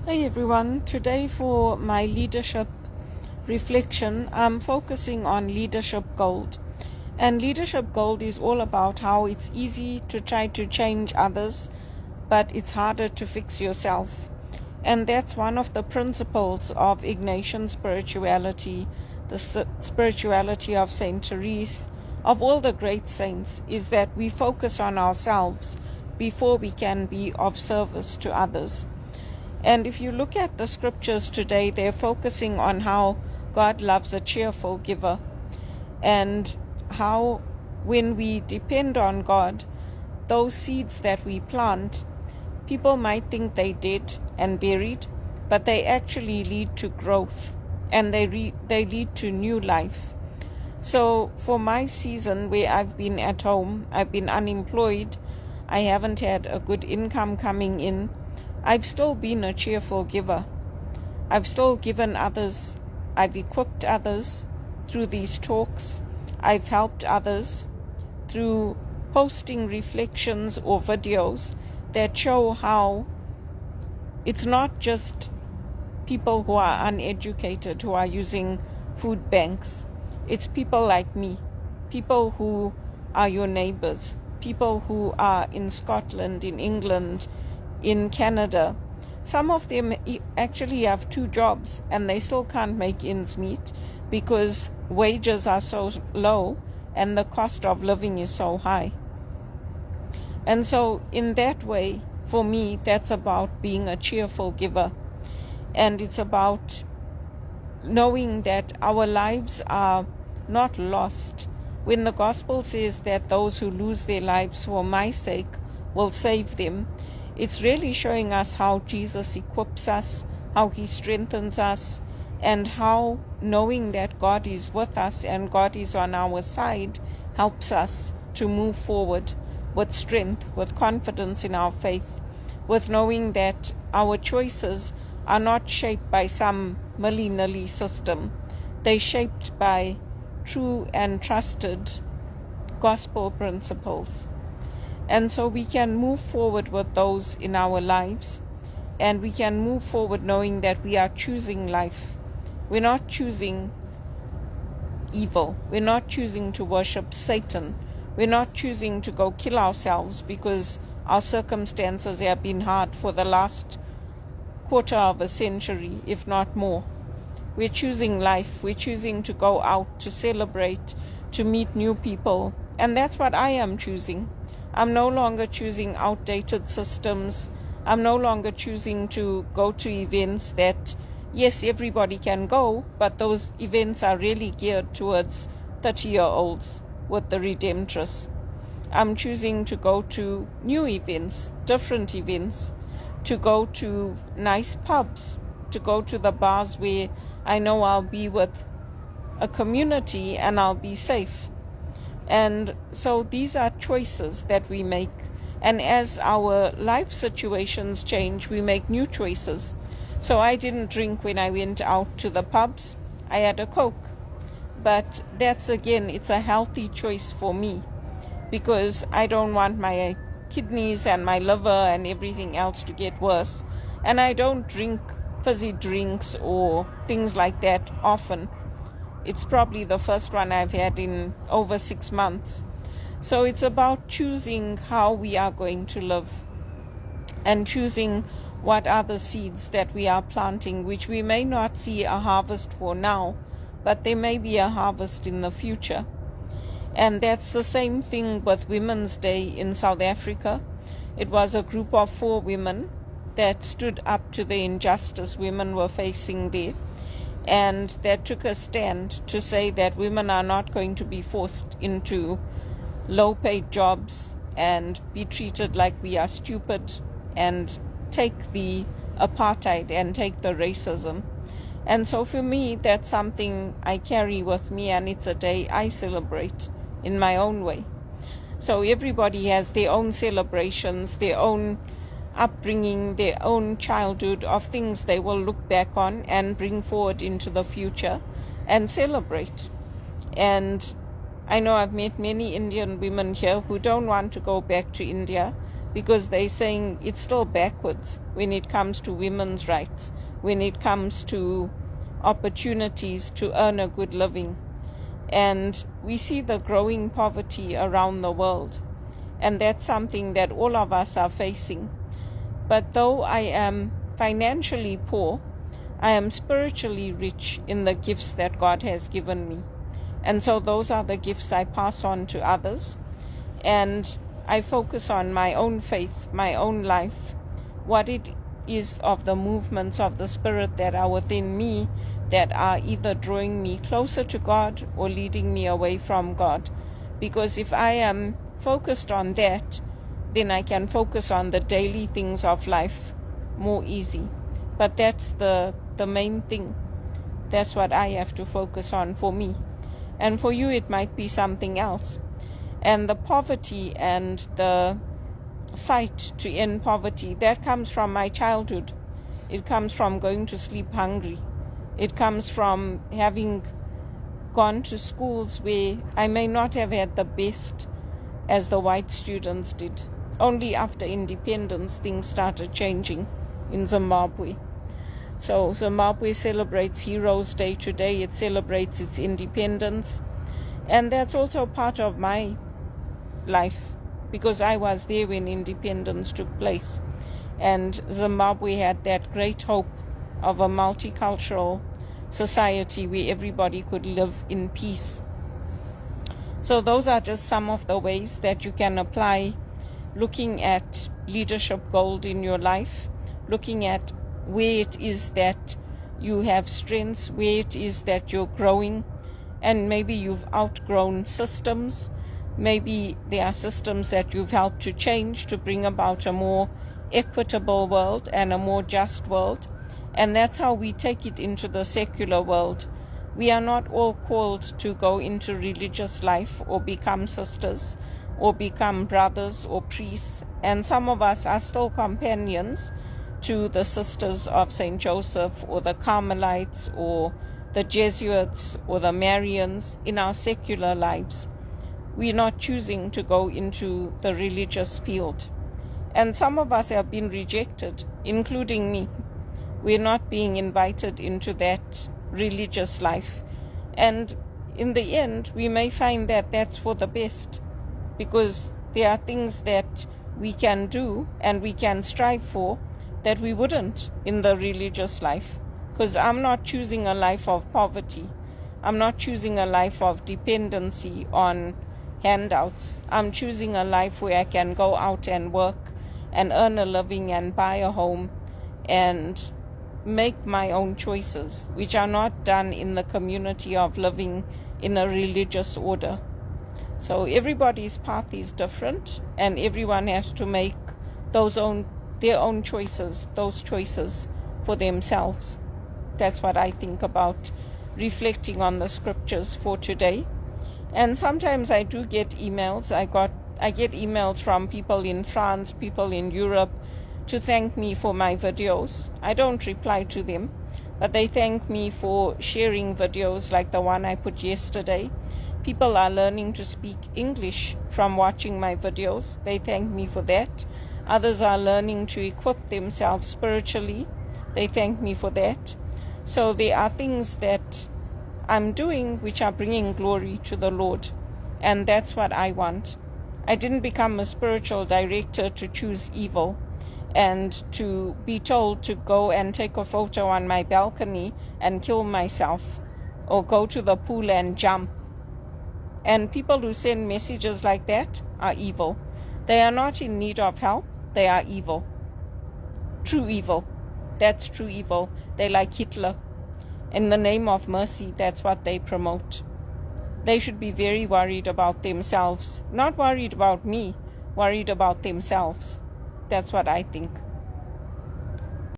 Hey everyone, today for my leadership reflection, I'm focusing on leadership gold. And leadership gold is all about how it's easy to try to change others, but it's harder to fix yourself. And that's one of the principles of Ignatian spirituality, the spirituality of Saint Therese, of all the great saints, is that we focus on ourselves before we can be of service to others. And if you look at the scriptures today, they're focusing on how God loves a cheerful giver, and how when we depend on God, those seeds that we plant, people might think they dead and buried, but they actually lead to growth, and they lead to new life. So for my season where I've been at home, I've been unemployed, I haven't had a good income coming in, I've still been a cheerful giver. I've still given others. I've equipped others through these talks. I've helped others through posting reflections or videos that show how it's not just people who are uneducated who are using food banks. It's people like me, people who are your neighbors, people who are in Scotland, in England, in Canada. Some of them actually have 2 jobs and they still can't make ends meet because wages are so low and the cost of living is so high. And so in that way, for me, that's about being a cheerful giver. And it's about knowing that our lives are not lost. When the gospel says that those who lose their lives for my sake will save them, it's really showing us how Jesus equips us, how he strengthens us, and how knowing that God is with us and God is on our side helps us to move forward with strength, with confidence in our faith, with knowing that our choices are not shaped by some willy-nilly system. They're shaped by true and trusted gospel principles. And so we can move forward with those in our lives, and we can move forward knowing that we are choosing life. We're not choosing evil. We're not choosing to worship Satan. We're not choosing to go kill ourselves because our circumstances have been hard for the last quarter of a century, if not more. We're choosing life. We're choosing to go out, to celebrate, to meet new people. And that's what I am choosing. I'm no longer choosing outdated systems. I'm no longer choosing to go to events that, yes, everybody can go, but those events are really geared towards 30-year-olds with the Redemptress. I'm choosing to go to new events, different events, to go to nice pubs, to go to the bars where I know I'll be with a community and I'll be safe. And so these are choices that we make. And as our life situations change, we make new choices. So I didn't drink when I went out to the pubs. I had a Coke. But that's, again, it's a healthy choice for me because I don't want my kidneys and my liver and everything else to get worse. And I don't drink fizzy drinks or things like that often. It's probably the first one I've had in over 6 months. So it's about choosing how we are going to live and choosing what are the seeds that we are planting, which we may not see a harvest for now, but there may be a harvest in the future. And that's the same thing with Women's Day in South Africa. It was a group of 4 women that stood up to the injustice women were facing there. And that took a stand to say that women are not going to be forced into low-paid jobs and be treated like we are stupid and take the apartheid and take the racism. And so for me, that's something I carry with me, and it's a day I celebrate in my own way. So everybody has their own celebrations, their own upbringing, their own childhood of things they will look back on and bring forward into the future and celebrate. And I know I've met many Indian women here who don't want to go back to India because they're saying it's still backwards when it comes to women's rights, when it comes to opportunities to earn a good living. And we see the growing poverty around the world, and that's something that all of us are facing. But though I am financially poor, I am spiritually rich in the gifts that God has given me. And so those are the gifts I pass on to others. And I focus on my own faith, my own life, what it is of the movements of the Spirit that are within me that are either drawing me closer to God or leading me away from God. Because if I am focused on that, then I can focus on the daily things of life more easy. But that's the main thing. That's what I have to focus on for me. And for you, it might be something else. And the poverty and the fight to end poverty, that comes from my childhood. It comes from going to sleep hungry. It comes from having gone to schools where I may not have had the best as the white students did. Only after independence things started changing in Zimbabwe. So Zimbabwe celebrates Heroes Day today. It celebrates its independence. And that's also part of my life, because I was there when independence took place. And Zimbabwe had that great hope of a multicultural society where everybody could live in peace. So those are just some of the ways that you can apply looking at leadership gold in your life, looking at where it is that you have strengths, where it is that you're growing, and maybe you've outgrown systems. Maybe there are systems that you've helped to change to bring about a more equitable world and a more just world. And that's how we take it into the secular world. We are not all called to go into religious life or become sisters or become brothers or priests. And some of us are still companions to the Sisters of St. Joseph or the Carmelites or the Jesuits or the Marians in our secular lives. We're not choosing to go into the religious field. And some of us have been rejected, including me. We're not being invited into that religious life. And in the end, we may find that that's for the best, because there are things that we can do and we can strive for that we wouldn't in the religious life. Because I'm not choosing a life of poverty. I'm not choosing a life of dependency on handouts. I'm choosing a life where I can go out and work and earn a living and buy a home and make my own choices, which are not done in the community of living in a religious order. So everybody's path is different, and everyone has to make their own choices, those choices for themselves. That's what I think about reflecting on the scriptures for today. And sometimes I do get emails. I get emails from people in France, people in Europe, to thank me for my videos. I don't reply to them, but they thank me for sharing videos like the one I put yesterday. People are learning to speak English from watching my videos. They thank me for that. Others are learning to equip themselves spiritually. They thank me for that. So there are things that I'm doing which are bringing glory to the Lord. And that's what I want. I didn't become a spiritual director to choose evil and to be told to go and take a photo on my balcony and kill myself or go to the pool and jump. And people who send messages like that are evil. They are not in need of help. They are evil. True evil. That's true evil. They're like Hitler. In the name of mercy, that's what they promote. They should be very worried about themselves. Not worried about me, worried about themselves. That's what I think.